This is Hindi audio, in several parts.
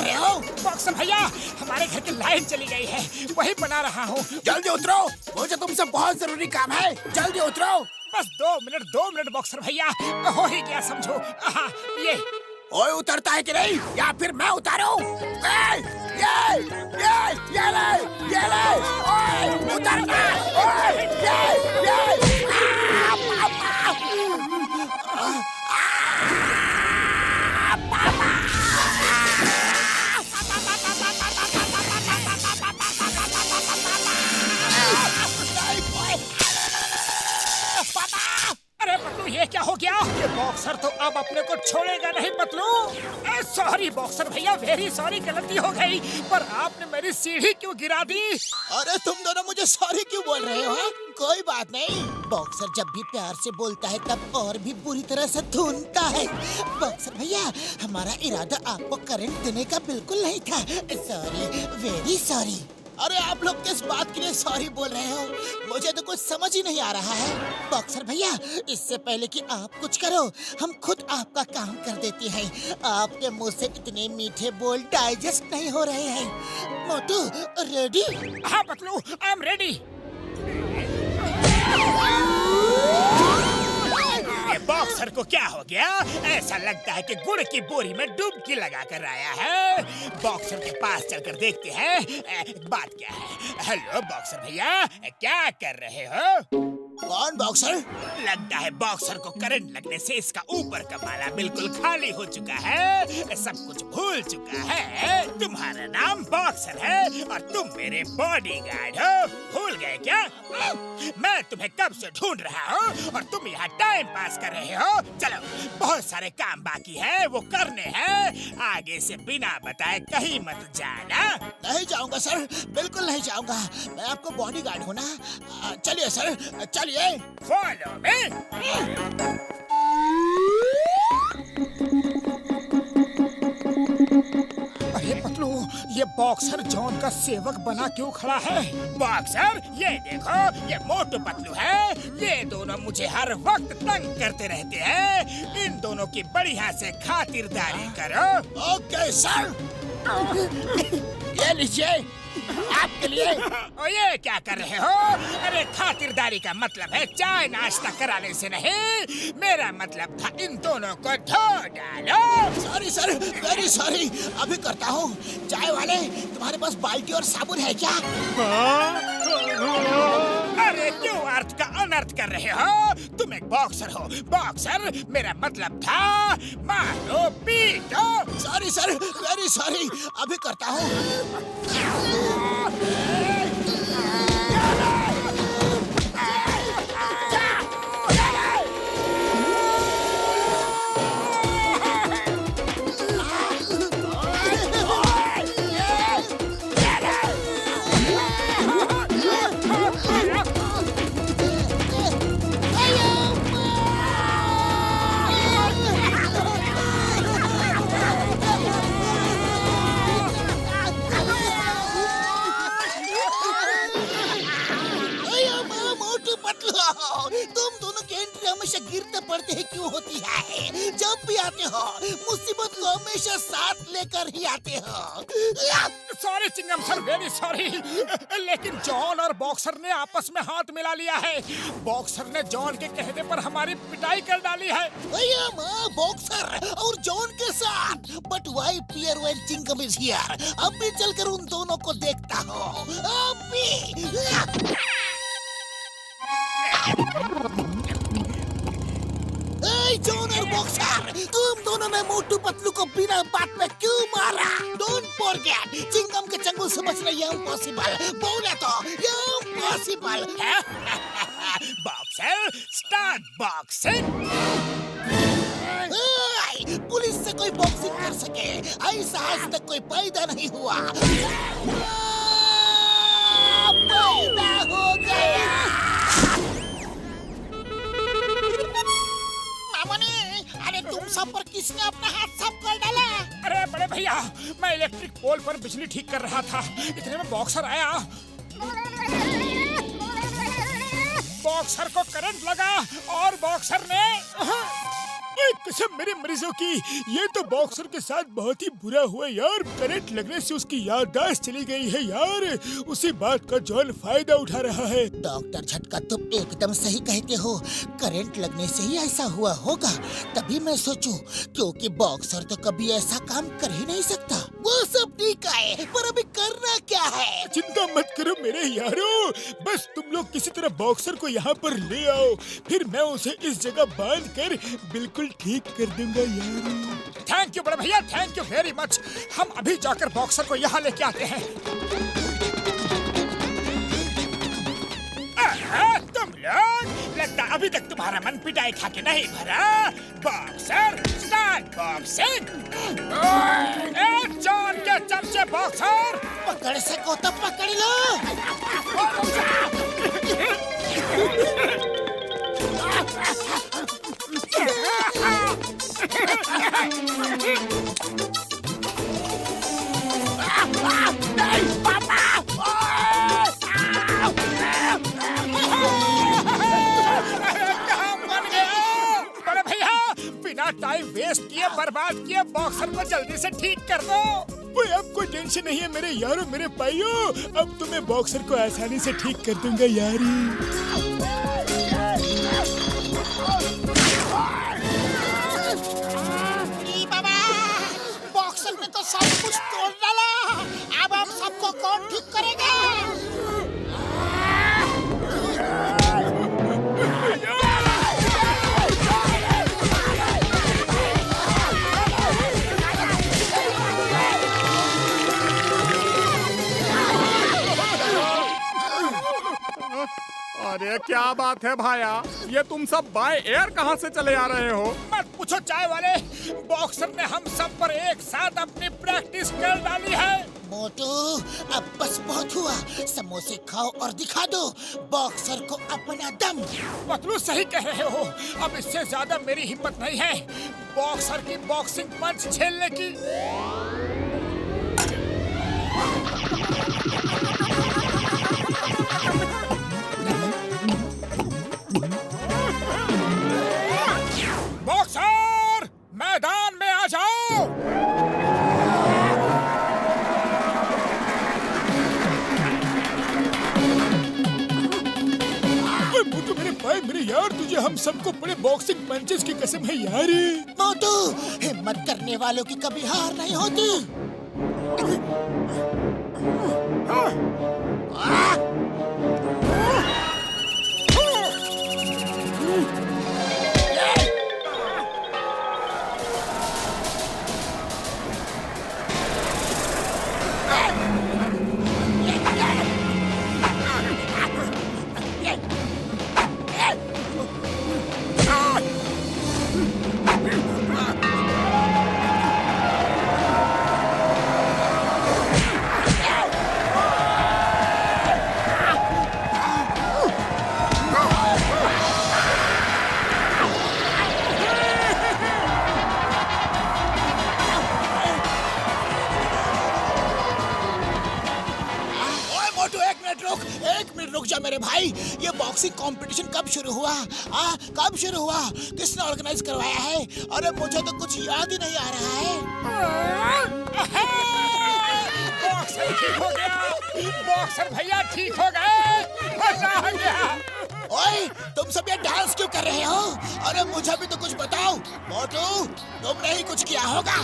रहे हो? बॉक्सर भैया, हमारे घर की लाइट चली गई है, वही बना रहा हूँ। जल्दी उतरो, मुझे तुमसे बहुत जरूरी काम है। जल्दी उतरो। बस 2 मिनट बॉक्सर भैया, हो ही गया समझो। ये ओए उतरता है कि नहीं, या फिर मैं उतारूं? ये ले, ओए उतरना, ओए ये, अरे पतलू, ये क्या हो गया? ये बॉक्सर तो अब अपने को छोड़ेगा नहीं पतलू। सॉरी बॉक्सर भैया, वेरी सॉरी, गलती हो गई। पर आपने मेरी सीढ़ी क्यों गिरा दी? अरे तुम दोनों मुझे सॉरी क्यों बोल रहे हो? कोई बात नहीं। बॉक्सर जब भी प्यार से बोलता है तब और भी बुरी तरह से धुनता है। बॉक्सर भैया, हमारा इरादा आपको करंट देने का बिल्कुल नहीं था। Sorry, very sorry. अरे आप लोग किस बात के लिए सॉरी बोल रहे हो? मुझे तो कुछ समझ ही नहीं आ रहा है। बॉक्सर भैया, इससे पहले कि आप कुछ करो, हम खुद आपका काम कर देते हैं। आपके मुंह से इतने मीठे बोल डाइजेस्ट नहीं हो रहे हैं। मोटू, रेडी? हाँ पतलू, आई एम रेडी। ये बॉक्सर को क्या हो गया? ऐसा लगता है कि गुड़ की बोरी में डुबकी लगा कर आया है। बॉक्सर के पास चलकर देखते हैं बात क्या है। हेलो बॉक्सर भैया, क्या कर रहे हो? कौन बॉक्सर? लगता है बॉक्सर को करंट लगने से इसका ऊपर का माला बिल्कुल खाली हो चुका है, सब कुछ भूल चुका है। तुम्हारा नाम बॉक्सर है और तुम मेरे बॉडीगार्ड हो, भूल गए क्या? मैं तुम्हें कब से ढूंढ रहा हूँ और तुम यहाँ टाइम पास कर रहे हो। चलो, बहुत सारे काम बाकी है, वो करने हैं। आगे से बिना बताए कहीं मत जाना। नहीं जाऊंगा सर, बिल्कुल नहीं जाऊंगा। मैं आपको बॉडीगार्ड हूँ ना। चलिए सर, चलिए। Follow me. अरे पतलू, ये बॉक्सर जॉन का सेवक बना क्यों खड़ा है? बॉक्सर, ये देखो, ये मोटू पतलू है। ये दोनों मुझे हर वक्त तंग करते रहते हैं। इन दोनों की बढ़िया से खातिरदारी करो। Okay sir. ये लीजिए, आपके लिए। और ये क्या कर रहे हो? अरे खातिरदारी का मतलब है चाय नाश्ता कराने से नहीं। मेरा मतलब था इन दोनों को धो डालो। Sorry sir, very sorry. अभी करता हूँ। चाय वाले, तुम्हारे पास बाल्टी और साबुन है क्या? अरे क्यों अर्थ का अनर्थ कर रहे हो? तुम एक बॉक्सर हो। बॉक्सर, मेरा मतलब था मारो पीटो। Sorry sir, very sorry. अभी करता हूँ। तुम दोनों की एंट्री हमेशा गिरते पड़ते हैं क्यों होती है? जब भी आते हो मुसीबत को हमेशा साथ लेकर ही आते हो। Sorry Chingam sir, very sorry. लेकिन जॉन और बॉक्सर ने आपस में हाथ मिला लिया है। बॉक्सर ने जॉन के कहने पर हमारी पिटाई कर डाली है। बॉक्सर और जॉन के साथ। But why fear when Chingam is here? अब भी चलकर उन दोनों को देखता हूँ। अब भी। जॉन और बॉक्सर, तुम दोनों ने मोटू पतलू को बिना बात में क्यों मारा? डोंट फॉरगेट, चिंगम के चंगुल से बचना इम्पॉसिबल। बोले तो impossible. Boxer, start boxing. Police से कोई बॉक्सिंग कर सके ऐसा आज तक कोई पैदा नहीं हुआ। पैदा हो गया। अरे तुम सब पर किसने अपना हाथ साफ कर डाला? अरे बड़े भैया, मैं इलेक्ट्रिक पोल पर बिजली ठीक कर रहा था, इतने में बॉक्सर आया। बॉक्सर को करंट लगा और बॉक्सर ने कसम मेरे मरीजों की, ये तो बॉक्सर के साथ बहुत ही बुरा हुआ यार। करंट लगने से उसकी याददाश्त चली गई है यार। उसी बात का जॉन फायदा उठा रहा है। डॉक्टर झटका, तुम एकदम सही कहते हो। करंट लगने से ही ऐसा हुआ होगा। तभी मैं सोचूं, क्योंकि बॉक्सर तो कभी ऐसा काम कर ही नहीं सकता। वो सब ठीक है, पर अभी करना क्या है? चिंता मत करो मेरे यारो, बस तुम लोग किसी तरह बॉक्सर को यहाँ पर ले आओ, फिर मैं उसे इस जगह बांध कर बिल्कुल ठीक कर दूंगा यार। थैंक यू बड़े भैया, थैंक यू वेरी मच। हम अभी जाकर बॉक्सर को यहाँ लेके आते हैं। तुम लोग, लगता अभी तक तुम्हारा मन पिटाई खा के नहीं भरा। Boxer start boxing. जॉन के चमचे बॉक्सर, पकड़ सको तो पकड़ लो। बड़े भैया, बिना टाइम वेस्ट किए, बर्बाद किए, बॉक्सर को जल्दी से ठीक कर दो। कोई अब कोई टेंशन नहीं है मेरे यारो, मेरे भाइयों। अब तुम्हें बॉक्सर को आसानी से ठीक कर दूंगा यारी। बाबा, बॉक्सर ने तो सब कुछ तोड़ डाला। अब हम सबको कौन ठीक करेगा? अरे क्या बात है भाया, ये तुम सब बाय एयर कहाँ से चले आ रहे हो? मत पूछो चाय वाले, बॉक्सर ने हम सब पर एक साथ अपनी प्रैक्टिस कर डाली है। मोटू, अब बस बहुत हुआ। समोसे खाओ और दिखा दो बॉक्सर को अपना दम। पतलू सही कह रहे हो, अब इससे ज्यादा मेरी हिम्मत नहीं है बॉक्सर की बॉक्सिंग पंच झेलने की। बॉक्सर, मैदान में आ जाओ। मोटू मेरे भाई, मेरे यार, तुझे हम सबको बड़े बॉक्सिंग पंचेस की कसम है यार। मोटू, हिम्मत करने वालों की कभी हार नहीं होती। रुक जा मेरे भाई, ये बॉक्सिंग कंपटीशन कब शुरू हुआ? कब शुरू हुआ? किसने ऑर्गेनाइज करवाया है? अरे मुझे तो कुछ याद ही नहीं आ रहा है। बॉक्सर ठीक हो गया, बॉक्सर भैया ठीक हो गए, मजा आ गया। ओए, तुम सब ये डांस क्यों कर रहे हो? अरे मुझे भी तो कुछ बताओ। मोटू, तुमने ही कुछ किया होगा।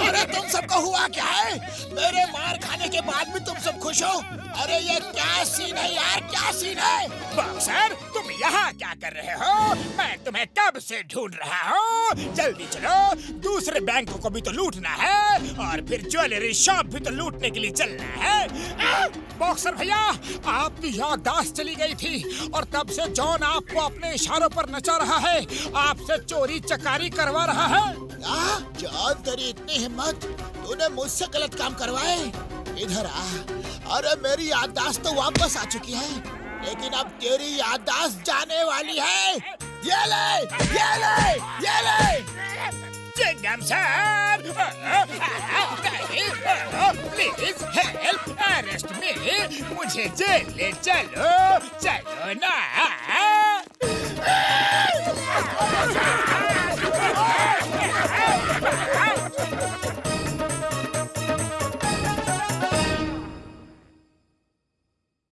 अरे तुम सबको हुआ क्या है? मेरे मार खाने के बाद भी तुम सब खुश हो? अरे ये क्या सीन है यार, क्या सीन है? बॉक्सर, तुम यहाँ क्या कर रहे हो? मैं तुम्हें कब से ढूंढ रहा हूँ। जल्दी चलो, दूसरे बैंकों को भी तो लूटना है और फिर ज्वेलरी शॉप भी तो लूटने के लिए चलना है। बॉक्सर भैया, आपकी याददाश्त चली गई थी और तब से जॉन आपको अपने इशारों पर नचा रहा है, आपसे चोरी चकारी करवा रहा है। क्या? जॉन, तेरी इतनी हिम्मत, तूने मुझसे गलत काम करवाए? इधर आ। अरे मेरी याददाश्त तो वापस आ चुकी है, लेकिन अब तेरी याददाश्त जाने वाली है। ये ले, ये ले, ये ले। Chewing gum sir, please help, arrest me, मुझे जेल ले चलो, चलो ना।